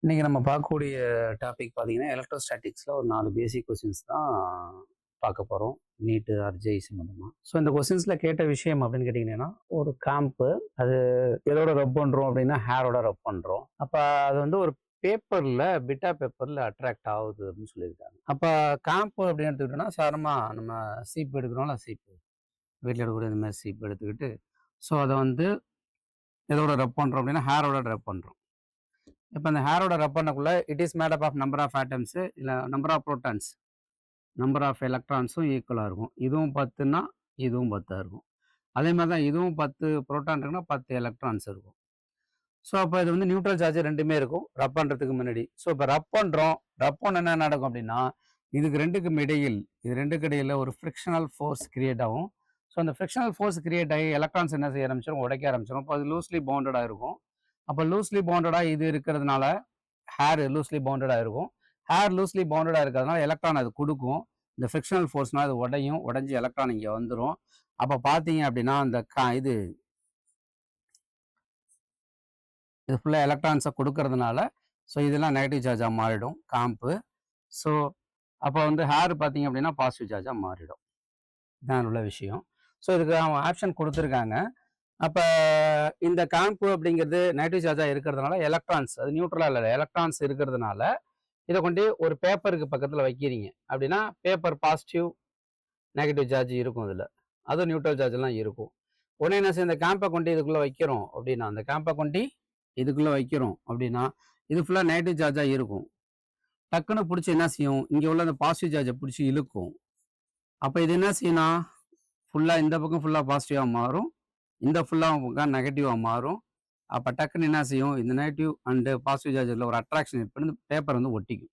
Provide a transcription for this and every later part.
இன்னைக்கு நம்ம பார்க்கக்கூடிய டாபிக் பார்த்தீங்கன்னா, எலக்ட்ரோஸ்டாட்டிக்ஸ்ல ஒரு 4 பேசிக் கொஸ்டின்ஸ் தான் பார்க்க போறோம். நீட், ஆர்ஜே சம்மந்தமா. ஸோ இந்த கொஸ்டின்ஸ்ல கேட்ட விஷயம் அப்படின்னு கேட்டீங்கன்னா, ஒரு காம்பு அது எதோட ரப் பண்றோம் அப்படின்னா, ஹேரோட ரப் பண்றோம். அப்ப அது வந்து ஒரு பேப்பர்ல பிட்டா பேப்பர்ல அட்ராக்ட் ஆகுது அப்படின்னு சொல்லியிருக்காங்க. அப்ப காம்பு அப்படின்னு எடுத்துக்கிட்டோம்னா, சாதாரணமா நம்ம சீப்பு எடுக்கிறோம்ல சீப்பு. வீட்ல எடுக்கக்கூடிய இந்த மாதிரி சீப்பு எடுத்துக்கிட்டு, ஸோ அத வந்து எதோட ரப் பண்றோம் அப்படின்னா, ஹேரோட ரப் பண்றோம். இப்போ அந்த ஹேரோட ரப் பண்ணக்குள்ள it is made up of number of atoms இல்லை number of protons number of எலக்ட்ரான்ஸும் ஈக்குவலாக இருக்கும். இதுவும் 10ன்னா இதுவும் 10 இருக்கும். அதே மாதிரி தான் இதுவும் 10 புரோட்டான் இருக்குன்னா 10 எலக்ட்ரான்ஸ் இருக்கும். ஸோ அப்போ இது வந்து நியூட்ரல் சார்ஜ் ரெண்டுமே இருக்கும் ரப் பண்ணுறதுக்கு முன்னாடி. ஸோ இப்போ ரப் பண்ணுறோம், ரப் பண்ண என்ன நடக்கும் அப்படின்னா, இதுக்கு ரெண்டுக்கும் இடையில் இது ரெண்டுக்கு இடையில் ஒரு ஃப்ரிக்ஷனல் ஃபோர்ஸ் கிரியேட் ஆகும். ஸோ அந்த ஃப்ரிக்ஷனல் ஃபோர்ஸ் கிரியேட் ஆகி எலக்ட்ரான்ஸ் என்ன செய்ய ஆரம்பிச்சிடும், உடைக்க ஆரம்பிச்சிடும். அப்போ அது லூஸ்லி பவுண்டடாக இருக்கும். அப்போ லூஸ்லி பவுண்டடாக இது இருக்கிறதுனால ஹேர் லூஸ்லி பவுண்டடாக இருக்கும். ஹேர் லூஸ்லி பவுண்டடாக இருக்கிறதுனால எலக்ட்ரான் அது கொடுக்கும். இந்த ஃப்ரிக்ஷனல் ஃபோர்ஸ்னால் அது உடையும், உடஞ்சி எலக்ட்ரான் இங்கே வந்துடும். அப்போ பார்த்தீங்க அப்படின்னா அந்த இது ஃபுல்லாக எலக்ட்ரான்ஸை கொடுக்கறதுனால ஸோ இதெல்லாம் நெகட்டிவ் சார்ஜாக மாறிடும் காம்பு. ஸோ அப்போ வந்து ஹேர் பார்த்தீங்க அப்படின்னா பாசிட்டிவ் சார்ஜாக மாறிடும். இதான் உள்ள விஷயம். ஸோ இதுக்கு அவங்க ஆப்ஷன் கொடுத்துருக்காங்க. அப்போ இந்த காம்பு அப்படிங்கிறது நெகட்டிவ் சார்ஜாக இருக்கிறதுனால எலக்ட்ரான்ஸ் அது நியூட்ரலாக இல்லை, எலக்ட்ரான்ஸ் இருக்கிறதுனால இதை கொண்டு ஒரு பேப்பருக்கு பக்கத்தில் வைக்கிறீங்க அப்படின்னா பேப்பர் பாசிட்டிவ் நெகட்டிவ் சார்ஜ் இருக்கும் இதில், அதுவும் நியூட்ரல் சார்ஜ்லாம் இருக்கும். உடனே என்ன செய்ய இந்த கேம்பை கொண்டு இதுக்குள்ளே வைக்கிறோம் அப்படின்னா, அந்த கேம்பை கொண்டு இதுக்குள்ளே வைக்கிறோம் அப்படின்னா இது ஃபுல்லாக நெகட்டிவ் சார்ஜாக இருக்கும். டக்குன்னு பிடிச்சி என்ன செய்யும், இங்கே உள்ள அந்த பாசிட்டிவ் சார்ஜை பிடிச்சி இழுக்கும். அப்போ இது என்ன செய்யணும், ஃபுல்லாக இந்த பக்கம் ஃபுல்லாக பாசிட்டிவாக மாறும், இந்த ஃபுல்லாக நெகட்டிவாக மாறும். அப்போ டக்குன்னு என்ன செய்யும், இந்த நெகட்டிவ் அண்டு பாசிட்டிவ் சார்ஜில் ஒரு அட்ராக்ஷன் ஏற்படுத்தி பேப்பர் வந்து ஒட்டிக்கும்.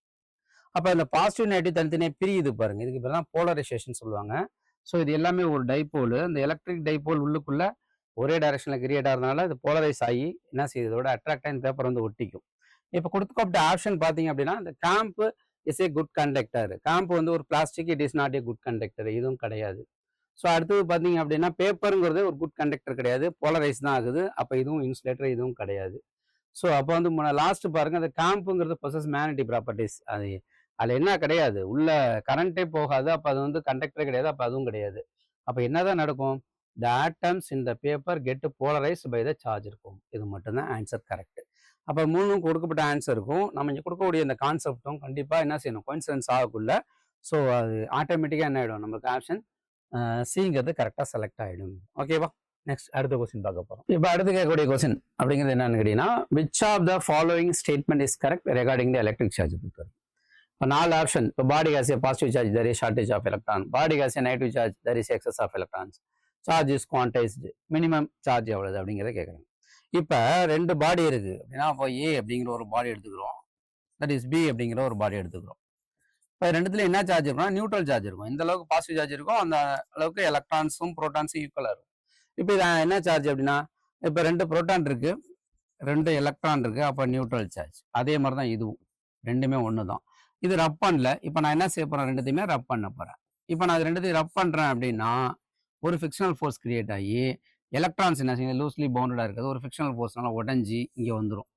அப்போ இந்த பாசிட்டிவ் நெகட்டிவ் தனித்தனியாக பிரியுது பாருங்க, இதுக்கு பேர் தான் போலரைசேஷன் சொல்லுவாங்க. ஸோ இது எல்லாமே ஒரு டைபோல். இந்த எலக்ட்ரிக் டைபோல் உள்ளுக்குள்ள ஒரே டைரக்ஷனில் கிரியேட் ஆகிறதுனால இது போலரைஸ் ஆகி என்ன செய்யுது, இதோட அட்ராக்ட் ஆகி பேப்பர் வந்து ஒட்டிக்கும். இப்போ கொடுக்கப்பட்ட ஆப்ஷன் பார்த்தீங்க அப்படின்னா, இந்த காம்பு இஸ் ஏ குட் கண்டக்டர். காம்பு வந்து ஒரு plastic, it is not a good conductor, இதுவும் கிடையாது. ஸோ அடுத்தது பார்த்தீங்க அப்படின்னா பேப்பருங்கிறது ஒரு குட் கண்டக்டர் கிடையாது, போலரைஸ் தான் ஆகுது. அப்போ இதுவும் இன்சுலேட்டர், இதுவும் கிடையாது. ஸோ அப்போ வந்து லாஸ்ட் பாருங்க, அந்த காம்புங்கிறது பொசஸ் மேக்னெட்டிக் ப்ராப்பர்ட்டிஸ். அது அதில் என்ன கிடையாது, உள்ள கரண்ட்டே போகாது. அப்போ அது வந்து கண்டக்டரே கிடையாது, அப்போ அதுவும் கிடையாது. அப்போ என்னதான் நடக்கும், the atoms in the paper get polarise by the charge இருக்கும். இது மட்டும்தான் ஆன்சர் கரெக்ட். அப்போ மூணும் கொடுக்கப்பட்ட ஆன்சர் இருக்கும். நம்ம இங்கே கொடுக்கக்கூடிய இந்த கான்செப்டும் கண்டிப்பாக என்ன செய்யணும், கோயின்சிடன்ஸ் ஆகக்குள்ள. ஸோ அது ஆட்டோமேட்டிக்காக என்ன ஆகிடும், நமக்கு ஆப்ஷன் சிங்கிறது கரெக்டாக செலக்ட் ஆகிடும். ஓகேவா, நெக்ஸ்ட் அடுத்த கொஸ்டின் பார்க்க போகிறோம். இப்போ அடுத்து கேட்கக்கூடிய கொஸ்டின் அப்படிங்கிறது என்னன்னு கேட்டீங்கன்னா, which of the following statement is correct regarding the electric charge பொறுத்தவரை. இப்போ 4 ஆப்ஷன். இப்போ body has a positive charge, there is shortage of electron. Body has a negative charge, there is excess of electrons. Charge is quantized, minimum charge எவ்வளவு அப்படிங்கிறத கேட்குறாங்க. இப்போ 2 பாடி இருக்கு அப்படின்னா, இப்போ ஏ அப்படிங்கிற ஒரு பாடி எடுத்துக்கிறோம், தட் இஸ் பி அப்படிங்கிற ஒரு பாடி எடுத்துக்கிறோம். இப்போ ரெண்டுத்துல என்ன சார்ஜ் இருக்கும்னா நியூட்ரல் சார்ஜ் இருக்கும். எந்த அளவுக்கு பாசிட்டிவ் சார்ஜ் இருக்கும் அந்த அளவுக்கு எலக்ட்ரான்ஸும் புரோட்டான்ஸும் ஈக்குவலாக இருக்கும். இப்போ இது என்ன சார்ஜ் அப்படின்னா, இப்போ 2 புரோட்டான் இருக்கு, 2 எலக்ட்ரான் இருக்கு, அப்போ நியூட்ரல் சார்ஜ். அதே மாதிரி தான் இதுவும், ரெண்டுமே ஒன்று தான். இது ரப் பண்ணல. இப்போ நான் என்ன செய்ய போறேன், ரெண்டுத்தையுமே ரப் பண்ண போறேன். இப்போ நான் இது ரெண்டுத்தையும் ரப் பண்றேன் அப்படின்னா ஒரு ஃபிக்ஷனல் ஃபோர்ஸ் கிரியேட் ஆகி எலக்ட்ரான்ஸ் என்ன செய்யுது, லூஸ்லி பவுண்டடாக இருக்கிறது ஒரு ஃபிக்ஷனல் ஃபோர்ஸ்னால உடஞ்சி இங்கே வந்துடும்.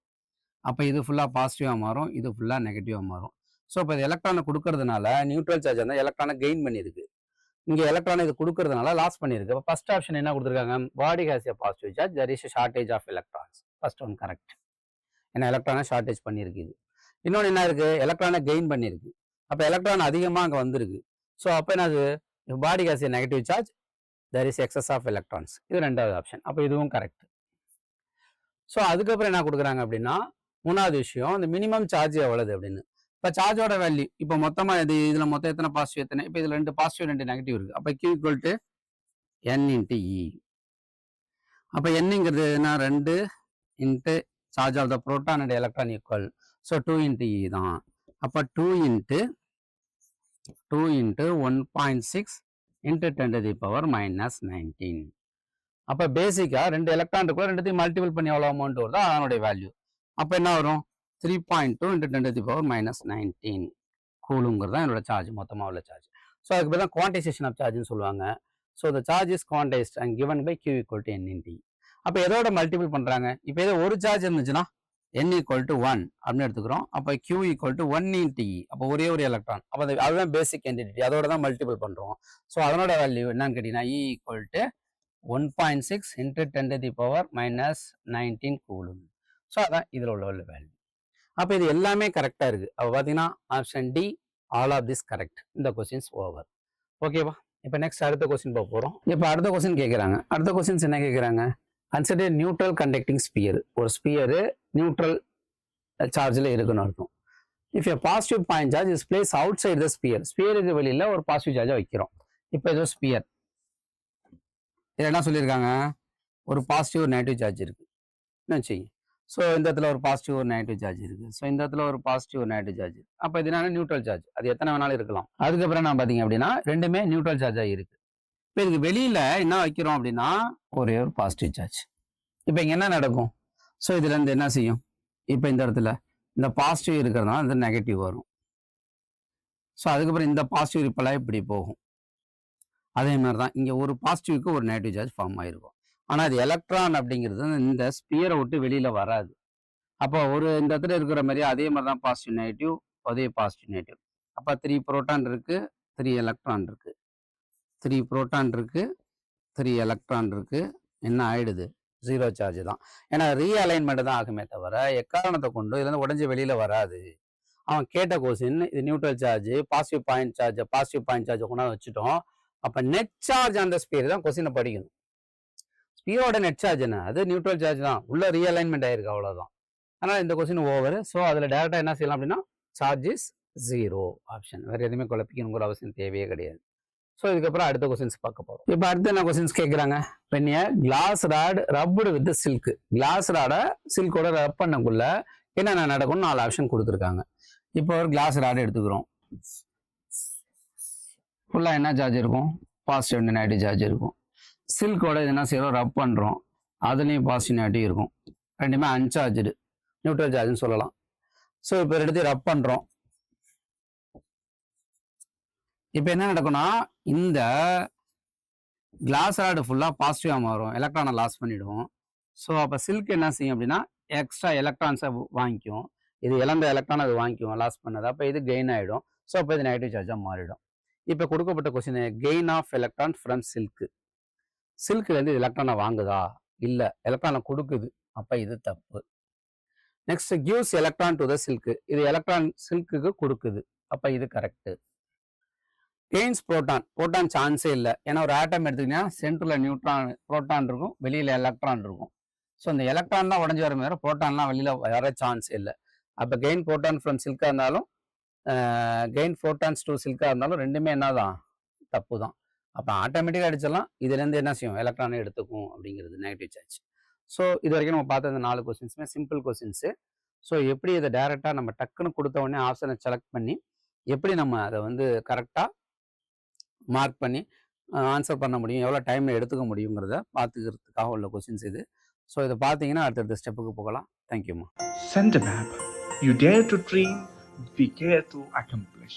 அப்போ இது ஃபுல்லாக பாசிட்டிவாக மாறும், இது ஃபுல்லாக நெகட்டிவாக மாறும். ஸோ இப்போ இது எலக்ட்ரானை கொடுக்கறதுனால நியூட்ரல் சார்ஜ் இருந்தால் எலக்ட்ரானை கெயின் பண்ணியிருக்கு, இங்கே எலக்ட்ரானை இது கொடுக்கறதுனால லாஸ் பண்ணியிருக்கு. அப்போ ஃபர்ஸ்ட் ஆப்ஷன் என்ன கொடுத்துருக்காங்க, body has a positive charge, there is shortage of electrons. First one correct, ஏன்னா எலக்ட்ரானை ஷார்டேஜ் பண்ணியிருக்கு. இது இன்னொன்று என்ன இருக்குது, எலக்ட்ரானை கெயின் பண்ணியிருக்கு. அப்போ எலக்ட்ரான் அதிகமாக அங்கே வந்திருக்கு. ஸோ அப்போ என்னது, body has a negative charge, there is excess of electrons. இது ரெண்டாவது ஆப்ஷன். அப்போ இதுவும் கரெக்ட். ஸோ அதுக்கப்புறம் என்ன கொடுக்குறாங்க அப்படின்னா, மூணாவது விஷயம், இந்த மினிமம் சார்ஜ் எவ்வளவு அப்படின்னு. இப்போ சார்ஜோட வேல்யூ இப்போ மொத்தமாக இது இதில் மொத்தம் எத்தனை பாசிட்டிவ் எத்தனை, இப்போ இதில் 2 பாசிட்டிவ் 2 நெகட்டிவ் இருக்குது. அப்போ Q equal to N into E. அப்போ என்னங்கிறது என்ன, 2 into charge of the proton and electron equal, so 2 into E தான். அப்போ 2 இன்ட்டு 1.6 இன்ட்டு 10⁻⁻19. அப்போ பேசிக்காக 2 எலக்ட்ரான் இருக்கும், ரெண்டுத்தையும் மல்டிபிள் பண்ணி எவ்வளோ அமௌண்ட் வருதோ அதனுடைய வேல்யூ. அப்போ என்ன வரும், 3.2 இன்ட்டு 10⁻⁻19 கூலுங்கிறது தான் என்னோட சார்ஜ், மொத்தமாக உள்ள சார்ஜ். ஸோ அதுக்கு பேர் தான் குவான்டைசேஷன் ஆஃப் சார்ஜ்னு சொல்லுவாங்க. So the charge is quantised and given by Q equal to N இன்டி. அப்போ எதோட மல்டிபிள் பண்ணுறாங்க, இப்போ ஏதோ ஒரு சார்ஜ் இருந்துச்சுன்னா n ஈக்குவல் டு 1 அப்படின்னு எடுத்துக்கிறோம். அப்போ q equal to 1 into e. அப்போ ஒரே ஒரு எலக்ட்ரான். அப்போ அதுதான் பேசிக் என்டிட்டி. அதோட தான் மல்டிபிள் பண்ணுறோம். ஸோ அதனோட வேல்யூ என்னன்னு கேட்டிங்கன்னா e equal to 1.6 into 10⁻⁻19 coulomb. So அதான் இதில் உள்ள வேல்யூ. அப்போ இது எல்லாமே கரெக்டாக இருக்குது. அப்போ பார்த்தீங்கன்னா option D all of this correct. இந்த கொஸ்டின்ஸ் ஓவர். ஓகேவா? இப்போ நெக்ஸ்ட் அடுத்த கொஸ்டின் பார்க்க போகிறோம். இப்போ அடுத்த கொஸ்டின் கேட்குறாங்க. அடுத்த கொஸ்டின்ஸ் என்ன கேட்குறாங்க? Consider neutral conducting sphere. ஒரு ஸ்பியரு நியூட்ரல் சார்ஜில் இருக்குன்னு அர்த்தம். If a positive point charge is place outside the sphere. ஸ்பியருக்கு வெளியில் ஒரு பாசிட்டிவ் சார்ஜை வைக்கிறோம். இப்போ இது ஸ்பியர். இதில் என்ன சொல்லியிருக்காங்க? ஒரு பாசிட்டிவ் ஒரு நெகட்டிவ் சார்ஜ் இருக்குது வச்சுங்க. ஸோ இந்த இடத்துல ஒரு பாசிட்டிவ் ஒரு நெகட்டிவ் சார்ஜ் இருக்குது. ஸோ இந்த இடத்துல ஒரு பாசிட்டிவ் ஒரு நெகட்டிவ் சார்ஜ். அப்போ இது என்ன நியூட்ரல் சார்ஜ். அது எத்தனை வேணாலும் இருக்கலாம். அதுக்கப்புறம் நான் பார்த்தீங்க அப்படின்னா ரெண்டுமே நியூட்ரல் சார்ஜாக இருக்குது. இப்போ இதுக்கு வெளியில் என்ன வைக்கிறோம் அப்படின்னா ஒரே ஒரு பாசிட்டிவ் சார்ஜ். இப்போ இங்கே என்ன நடக்கும்? ஸோ இதுலேருந்து என்ன செய்யும்? இப்போ இந்த இடத்துல இந்த பாசிட்டிவ் இருக்கிறதுனால இந்த நெகட்டிவ் வரும். ஸோ அதுக்கப்புறம் இந்த பாசிட்டிவ் ரிப்பலாக இப்படி போகும். அதே மாதிரி தான் இங்கே ஒரு பாசிட்டிவ்க்கு ஒரு நெகட்டிவ் சார்ஜ் ஃபார்ம் ஆகிருக்கும். ஆனால் அது எலக்ட்ரான் அப்படிங்கிறது இந்த ஸ்பியரை விட்டு வெளியில் வராது. அப்போ ஒரு இந்த இடத்துல இருக்கிற மாதிரி அதே மாதிரி தான் பாசிட்டிவ் நெகட்டிவ், அதே பாசிட்டிவ் நெகட்டிவ். அப்போ 3 புரோட்டான் இருக்குது, 3 எலக்ட்ரான் இருக்குது. 3 புரோட்டான் இருக்குது, 3 எலக்ட்ரான் இருக்குது. என்ன ஆயிடுது? 0 சார்ஜ் தான். ஏன்னா ரீஅலைன்மெண்ட் தான் ஆகுமே தவிர எக்காரணத்தை கொண்டு இதுலேருந்து உடஞ்சி வெளியில் வராது. அவன் கேட்ட கொஸ்டின் இது நியூட்ரல் சார்ஜ், பாசிட்டிவ் பாயிண்ட் சார்ஜை கொண்டாந்து வச்சுட்டோம். அப்போ நெட் சார்ஜ் அந்த ஸ்பியர் தான் கொஸ்டினை படிக்கணும். ஸ்பியரோட நெட் சார்ஜ் என்ன? அது நியூட்ரல் சார்ஜ் தான். உள்ள ரீஅலைன்மெண்ட் ஆயிருக்கு, அவ்வளோதான். அதனால் இந்த கொஸ்டின் ஓவர். ஸோ அதில் டேரெக்டாக என்ன செய்யலாம் அப்படின்னா சார்ஜ் இஸ் 0 ஆப்ஷன். வேறு எதுவுமே குழப்பிக்கணுங்கிற அவசியம் தேவையே கிடையாது. ஸோ இதுக்கப்புறம் அடுத்த கொஸ்டின்ஸ் பார்க்க போகிறோம். இப்போ அடுத்து என்ன கொஸ்டின்ஸ் கேட்குறாங்க? பெண்ணிய glass rod rubbed with silk. Glass ராடை சில்கோட ரப் பண்ணக்குள்ள என்னென்ன நடக்கும்னு 4 ஆப்ஷன் கொடுத்துருக்காங்க. இப்போ ஒரு கிளாஸ் ராடு எடுத்துக்கிறோம். ஃபுல்லாக என்ன சார்ஜ் இருக்கும்? பாசிட்டிவ் நெகட்டிவ் சார்ஜ் இருக்கும். சில்கோட என்ன செய்யறோம்? ரப் பண்ணுறோம். அதுலேயும் பாசிட்டிவ் நெகட்டிவ் இருக்கும். ரெண்டுமே அன்சார்ஜு, நியூட்ரல் சார்ஜ்னு சொல்லலாம். ஸோ இப்போ எடுத்து ரப் பண்ணுறோம். இப்போ என்ன நடக்கும்னா இந்த கிளாஸ் ராடு ஃபுல்லாக பாசிட்டிவாக மாறும், எலக்ட்ரானை லாஸ் பண்ணிவிடுவோம். ஸோ அப்போ சில்க் என்ன செய்யும் அப்படின்னா எக்ஸ்ட்ரா எலக்ட்ரான்ஸை வாங்கிக்கும். இது இழந்த எலக்ட்ரான் அது வாங்கிக்கும் லாஸ் பண்ணது. அப்போ இது கெயின் ஆகிடும். ஸோ அப்போ இது நெகட்டிவ் சார்ஜாக மாறிடும். இப்போ கொடுக்கப்பட்ட question gain of electron from silk. சில்க்லேருந்து இது எலக்ட்ரானை வாங்குதா? இல்லை, எலக்ட்ரானை கொடுக்குது. அப்போ இது தப்பு. Next gives electron to the silk. இது எலக்ட்ரான் சில்க்குக்கு கொடுக்குது. அப்போ இது கரெக்டு. Gains proton. புரோட்டான் சான்ஸே இல்லை. ஏன்னா ஒரு ஆட்டம் எடுத்துக்கிட்டீங்கன்னா சென்டரில் நியூட்ரான் புரோட்டான் இருக்கும், வெளியில் எலக்ட்ரான் இருக்கும். ஸோ இந்த எலக்ட்ரான் தான் உடஞ்சி வர மாதிரி புரோட்டான்லாம் வெளியில் வர சான்ஸ் இல்லை. அப்போ கெயின் புரோட்டான் ஃப்ரம் சில்காக இருந்தாலும் கெயின் புரோட்டான்ஸ் டு சில்காக இருந்தாலும் ரெண்டுமே என்ன தான்? தப்பு தான். அப்போ ஆட்டோமேட்டிக்காக அடிச்சிடலாம். இதுலேருந்து என்ன செய்யும்? எலக்ட்ரானை எடுத்துக்கும் அப்படிங்கிறது நெகட்டிவ் சார்ஜ். ஸோ இது வரைக்கும் நம்ம பார்த்த இந்த 4 கொஸ்டின்ஸுமே சிம்பிள் கொஸ்டின்ஸு. ஸோ எப்படி இதை டேரெக்டாக நம்ம டக்குன்னு கொடுத்த உடனே ஆப்ஷனை செலக்ட் பண்ணி எப்படி நம்ம அதை வந்து கரெக்டாக மார்க் பண்ணி ஆன்சர் பண்ண முடியும், எவ்வளோ டைமில் எடுத்துக்க முடியுங்கிறத பார்த்துக்கிறதுக்காக உள்ள கொஸ்டின்ஸ் இது. ஸோ இதை பார்த்தீங்கன்னா அடுத்தடுத்த ஸ்டெப்புக்கு போகலாம். தேங்க்யூம்மா. Send a map. You dare to dream, we care to accomplish.